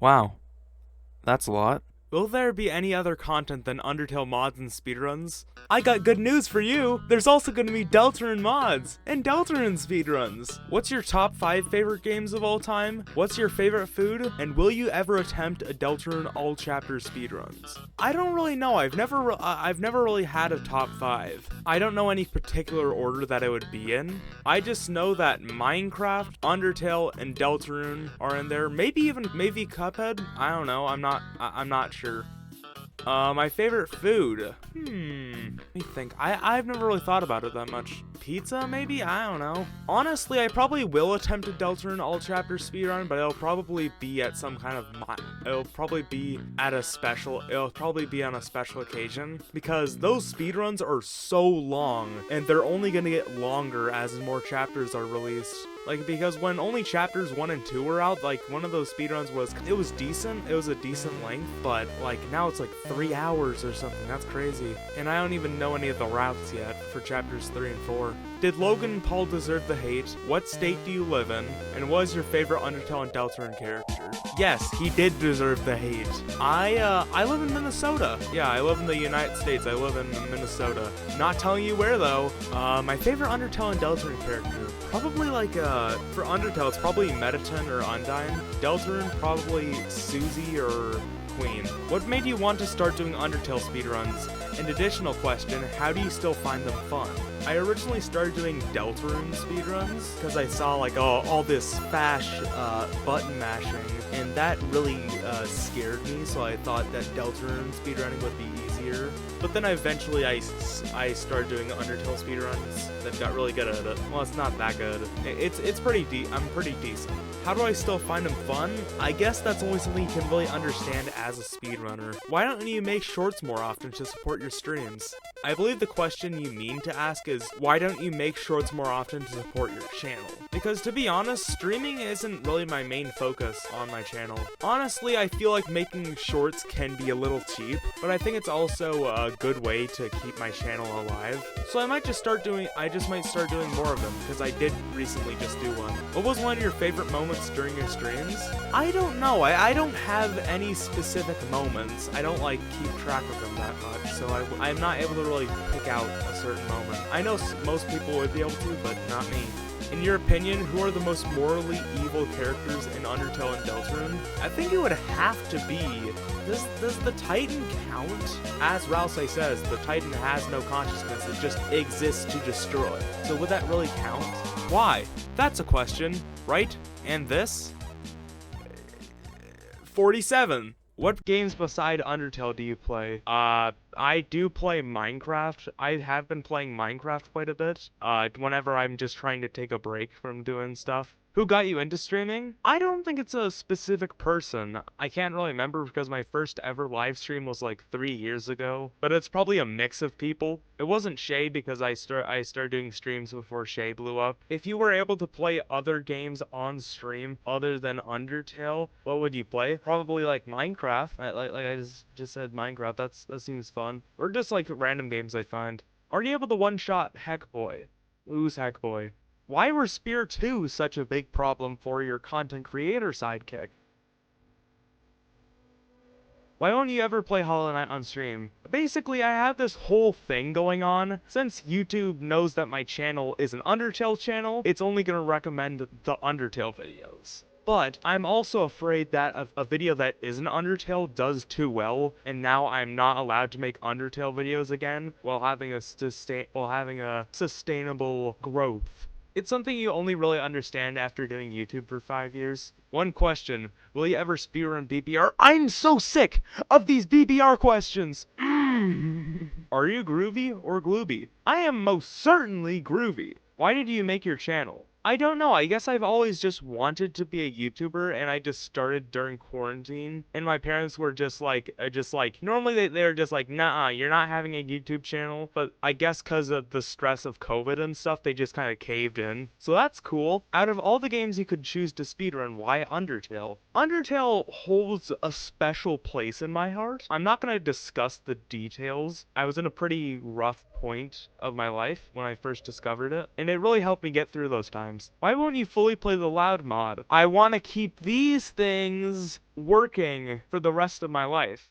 Wow, that's a lot. Will there be any other content than Undertale mods and speedruns? I got good news for you! There's also gonna be Deltarune mods and Deltarune speedruns! What's your top 5 favorite games of all time? What's your favorite food? And will you ever attempt a Deltarune all chapter speedruns? I don't really know. I've never really had a top 5. I don't know any particular order that it would be in. I just know that Minecraft, Undertale, and Deltarune are in there. Maybe Cuphead. I don't know. I'm not sure. My favorite food. Let me think. I've never really thought about it that much. Pizza, maybe? I don't know. Honestly, I probably will attempt a Deltarune all chapter speedrun, but it'll probably be at some kind of it'll probably be on a special occasion, because those speedruns are so long, and they're only gonna get longer as more chapters are released. Like, because when only chapters 1 and 2 were out, like, one of those speedruns was decent, it was a decent length, but, like, now it's like 3 hours or something. That's crazy. And I don't even know any of the routes yet for chapters 3 and 4. Did Logan Paul deserve the hate? What state do you live in? And what is your favorite Undertale and Deltarune character? Yes, he did deserve the hate. I live in Minnesota. Yeah, I live in the United States. I live in Minnesota. Not telling you where, though. My favorite Undertale and Deltarune character, probably like, for Undertale, it's probably Mediton or Undyne. Deltarune, probably Susie or Queen. What made you want to start doing Undertale speedruns? An additional question, how do you still find them fun? I originally started doing Deltarune speedruns because I saw like all this button mashing, and that really scared me, so I thought that Deltarune speedrunning would be easier. But then eventually I started doing Undertale speedruns that got really good at it. Well, it's not that good. It's pretty I'm pretty decent. How do I still find them fun? I guess that's only something you can really understand as a speedrunner. Why don't you make shorts more often to support your streams? I believe the question you mean to ask is, why don't you make shorts more often to support your channel? Because to be honest, streaming isn't really my main focus on my channel. Honestly, I feel like making shorts can be a little cheap, but I think it's also a good way to keep my channel alive. So I might just start doing more of them, because I did recently just do one. What was one of your favorite moments during your streams? I don't know. I don't have any specific moments. I don't like keep track of them that much, so I'm not able to really pick out a certain moment. I know most people would be able to, but not me. In your opinion, who are the most morally evil characters in Undertale and Deltarune? I think it would have to be... Does the Titan count? As Rousey says, the Titan has no consciousness, it just exists to destroy. So would that really count? Why? That's a question, right? And this? 47. What games beside Undertale do you play? I do play Minecraft. I have been playing Minecraft quite a bit, whenever I'm just trying to take a break from doing stuff. Who got you into streaming? I don't think it's a specific person. I can't really remember because my first ever live stream was like 3 years ago, but it's probably a mix of people. It wasn't Shay because I started doing streams before Shay blew up. If you were able to play other games on stream other than Undertale, what would you play? Probably like Minecraft. Like I just said Minecraft. That seems fun. Or just like random games I find. Are you able to one-shot Heckboy? Who's Heckboy? Why were Spear 2 such a big problem for your content creator sidekick? Why won't you ever play Hollow Knight on stream? Basically, I have this whole thing going on. Since YouTube knows that my channel is an Undertale channel, it's only gonna recommend the Undertale videos. But I'm also afraid that a video that isn't Undertale does too well, and now I'm not allowed to make Undertale videos again while having a sustainable growth. It's something you only really understand after doing YouTube for 5 years. One question, will you ever speedrun BBR? I'm so sick of these BBR questions! Are you groovy or glooby? I am most certainly groovy. Why did you make your channel? I don't know, I guess I've always just wanted to be a YouTuber, and I just started during quarantine, and my parents were just like, normally they're just like, nah, you're not having a YouTube channel, but I guess cause of the stress of COVID and stuff, they just kind of caved in. So that's cool. Out of all the games you could choose to speedrun, why Undertale? Undertale holds a special place in my heart. I'm not gonna discuss the details. I was in a pretty rough point of my life when I first discovered it, and it really helped me get through those times. sometimes. Why won't you fully play the loud mod? I want to keep these things working for the rest of my life.